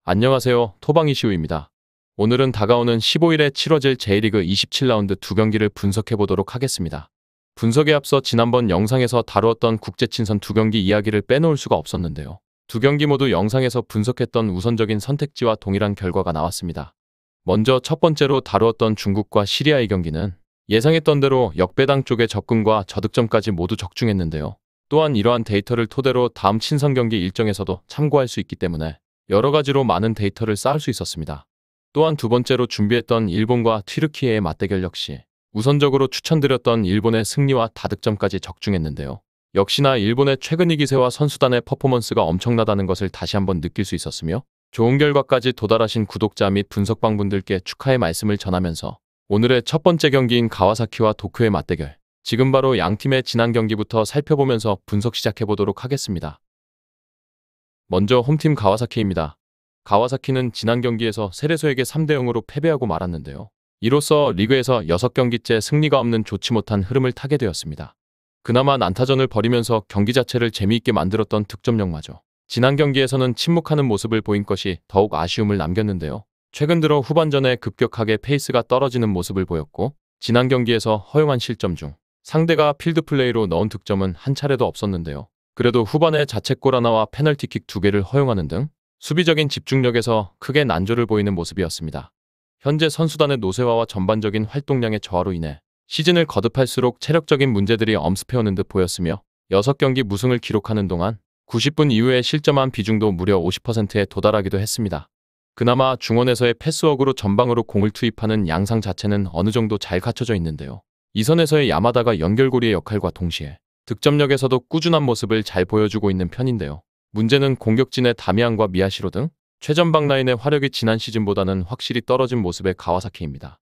안녕하세요. 토방이시우입니다. 오늘은 다가오는 15일에 치러질 J리그 27라운드 두 경기를 분석해 보도록 하겠습니다. 분석에 앞서 지난번 영상에서 다루었던 국제친선 두 경기 이야기를 빼놓을 수가 없었는데요. 두 경기 모두 영상에서 분석했던 우선적인 선택지와 동일한 결과가 나왔습니다. 먼저 첫 번째로 다루었던 중국과 시리아의 경기는 예상했던 대로 역배당 쪽의 접근과 저득점까지 모두 적중했는데요. 또한 이러한 데이터를 토대로 다음 친선 경기 일정에서도 참고할 수 있기 때문에 여러 가지로 많은 데이터를 쌓을 수 있었습니다. 또한 두 번째로 준비했던 일본과 튀르키예의 맞대결 역시 우선적으로 추천드렸던 일본의 승리와 다득점까지 적중했는데요. 역시나 일본의 최근 이 기세와 선수단의 퍼포먼스가 엄청나다는 것을 다시 한번 느낄 수 있었으며 좋은 결과까지 도달하신 구독자 및 분석방분들께 축하의 말씀을 전하면서 오늘의 첫 번째 경기인 가와사키와 도쿄의 맞대결, 지금 바로 양팀의 지난 경기부터 살펴보면서 분석 시작해보도록 하겠습니다. 먼저 홈팀 가와사키입니다. 가와사키는 지난 경기에서 세레소에게 3대0으로 패배하고 말았는데요. 이로써 리그에서 6경기째 승리가 없는 좋지 못한 흐름을 타게 되었습니다. 그나마 난타전을 벌이면서 경기 자체를 재미있게 만들었던 득점력마저 지난 경기에서는 침묵하는 모습을 보인 것이 더욱 아쉬움을 남겼는데요. 최근 들어 후반전에 급격하게 페이스가 떨어지는 모습을 보였고 지난 경기에서 허용한 실점 중 상대가 필드플레이로 넣은 득점은 한 차례도 없었는데요. 그래도 후반에 자책골 하나와 페널티킥 2개를 허용하는 등 수비적인 집중력에서 크게 난조를 보이는 모습이었습니다. 현재 선수단의 노쇠화와 전반적인 활동량의 저하로 인해 시즌을 거듭할수록 체력적인 문제들이 엄습해오는 듯 보였으며 6경기 무승을 기록하는 동안 90분 이후에 실점한 비중도 무려 50%에 도달하기도 했습니다. 그나마 중원에서의 패스워크로 전방으로 공을 투입하는 양상 자체는 어느 정도 잘 갖춰져 있는데요. 이 선에서의 야마다가 연결고리의 역할과 동시에 득점력에서도 꾸준한 모습을 잘 보여주고 있는 편인데요. 문제는 공격진의 다미안과 미야시로 등 최전방 라인의 화력이 지난 시즌보다는 확실히 떨어진 모습의 가와사키입니다.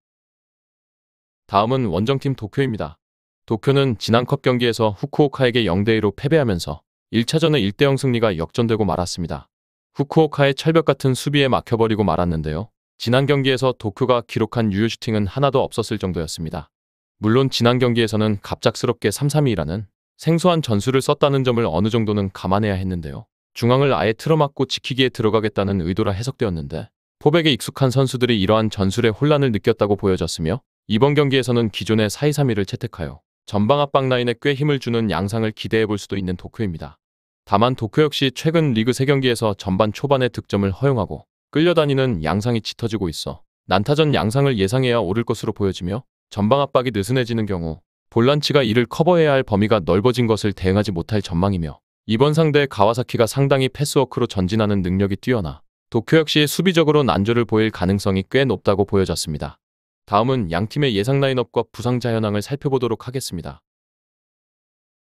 다음은 원정팀 도쿄입니다. 도쿄는 지난 컵 경기에서 후쿠오카에게 0대2로 패배하면서 1차전의 1대0 승리가 역전되고 말았습니다. 후쿠오카의 철벽같은 수비에 막혀버리고 말았는데요. 지난 경기에서 도쿄가 기록한 유효 슈팅은 하나도 없었을 정도였습니다. 물론 지난 경기에서는 갑작스럽게 3-3-2라는 생소한 전술을 썼다는 점을 어느 정도는 감안해야 했는데요. 중앙을 아예 틀어막고 지키기에 들어가겠다는 의도라 해석되었는데 포백에 익숙한 선수들이 이러한 전술에 혼란을 느꼈다고 보여졌으며 이번 경기에서는 기존의 4-2-3-1을 채택하여 전방 압박 라인에 꽤 힘을 주는 양상을 기대해볼 수도 있는 도쿄입니다. 다만 도쿄 역시 최근 리그 3경기에서 전반 초반에 득점을 허용하고 끌려다니는 양상이 짙어지고 있어 난타전 양상을 예상해야 옳을 것으로 보여지며 전방 압박이 느슨해지는 경우 볼란치가 이를 커버해야 할 범위가 넓어진 것을 대응하지 못할 전망이며 이번 상대 가와사키가 상당히 패스워크로 전진하는 능력이 뛰어나 도쿄 역시 수비적으로 난조를 보일 가능성이 꽤 높다고 보여졌습니다. 다음은 양팀의 예상 라인업과 부상 자현황을 살펴보도록 하겠습니다.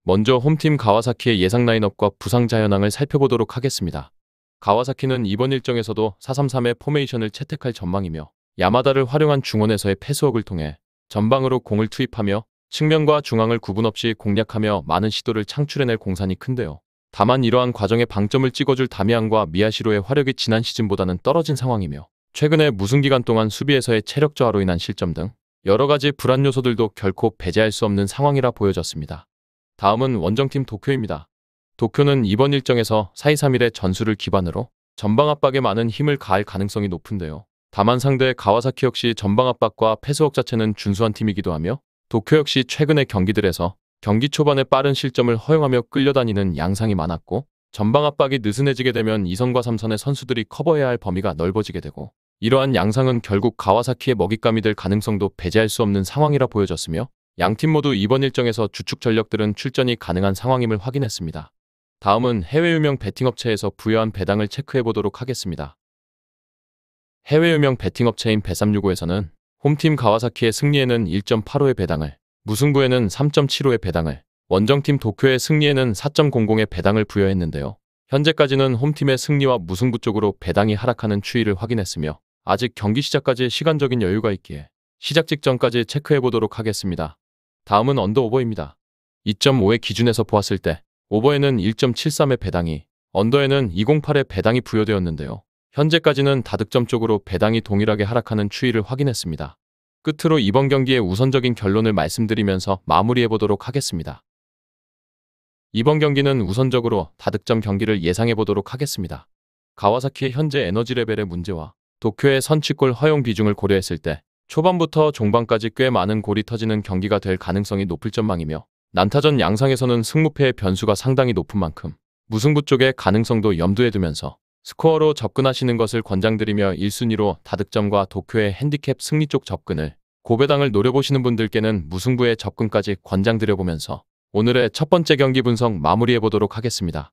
먼저 홈팀 가와사키의 예상 라인업과 부상 자현황을 살펴보도록 하겠습니다. 가와사키는 이번 일정에서도 4-3-3의 포메이션을 채택할 전망이며 야마다를 활용한 중원에서의 패스워크를 통해 전방으로 공을 투입하며 측면과 중앙을 구분 없이 공략하며 많은 시도를 창출해낼 공산이 큰데요. 다만 이러한 과정에 방점을 찍어줄 다미안과 미야시로의 화력이 지난 시즌보다는 떨어진 상황이며 최근에 무승기간 동안 수비에서의 체력 저하로 인한 실점 등 여러가지 불안 요소들도 결코 배제할 수 없는 상황이라 보여졌습니다. 다음은 원정팀 도쿄입니다. 도쿄는 이번 일정에서 4-2-3-1의 전술을 기반으로 전방 압박에 많은 힘을 가할 가능성이 높은데요. 다만 상대 가와사키 역시 전방 압박과 패스워크 자체는 준수한 팀이기도 하며 도쿄 역시 최근의 경기들에서 경기 초반에 빠른 실점을 허용하며 끌려다니는 양상이 많았고 전방 압박이 느슨해지게 되면 2선과 3선의 선수들이 커버해야 할 범위가 넓어지게 되고 이러한 양상은 결국 가와사키의 먹잇감이 될 가능성도 배제할 수 없는 상황이라 보여졌으며 양팀 모두 이번 일정에서 주축 전력들은 출전이 가능한 상황임을 확인했습니다. 다음은 해외 유명 베팅업체에서 부여한 배당을 체크해보도록 하겠습니다. 해외 유명 베팅업체인 bet365에서는 홈팀 가와사키의 승리에는 1.85의 배당을, 무승부에는 3.75의 배당을, 원정팀 도쿄의 승리에는 4.00의 배당을 부여했는데요. 현재까지는 홈팀의 승리와 무승부 쪽으로 배당이 하락하는 추이를 확인했으며 아직 경기 시작까지 시간적인 여유가 있기에 시작 직전까지 체크해보도록 하겠습니다. 다음은 언더오버입니다. 2.5의 기준에서 보았을 때 오버에는 1.73의 배당이, 언더에는 208의 배당이 부여되었는데요. 현재까지는 다득점 쪽으로 배당이 동일하게 하락하는 추이를 확인했습니다. 끝으로 이번 경기의 우선적인 결론을 말씀드리면서 마무리해보도록 하겠습니다. 이번 경기는 우선적으로 다득점 경기를 예상해보도록 하겠습니다. 가와사키의 현재 에너지 레벨의 문제와 도쿄의 선취골 허용 비중을 고려했을 때 초반부터 종반까지 꽤 많은 골이 터지는 경기가 될 가능성이 높을 전망이며 난타전 양상에서는 승무패의 변수가 상당히 높은 만큼 무승부 쪽의 가능성도 염두에 두면서 스코어로 접근하시는 것을 권장드리며 1순위로 다득점과 도쿄의 핸디캡 승리 쪽 접근을 고배당을 노려보시는 분들께는 무승부의 접근까지 권장드려보면서 오늘의 첫 번째 경기 분석 마무리해보도록 하겠습니다.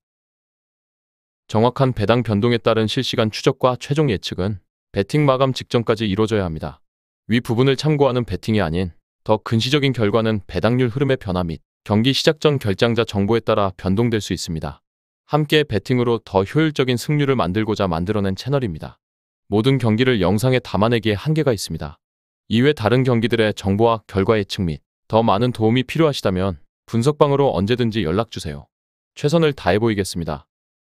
정확한 배당 변동에 따른 실시간 추적과 최종 예측은 배팅 마감 직전까지 이루어져야 합니다. 위 부분을 참고하는 배팅이 아닌 더 근시적인 결과는 배당률 흐름의 변화 및 경기 시작 전 결장자 정보에 따라 변동될 수 있습니다. 함께 배팅으로 더 효율적인 승률을 만들고자 만들어낸 채널입니다. 모든 경기를 영상에 담아내기에 한계가 있습니다. 이외 다른 경기들의 정보와 결과 예측 및 더 많은 도움이 필요하시다면 분석방으로 언제든지 연락주세요. 최선을 다해 보이겠습니다.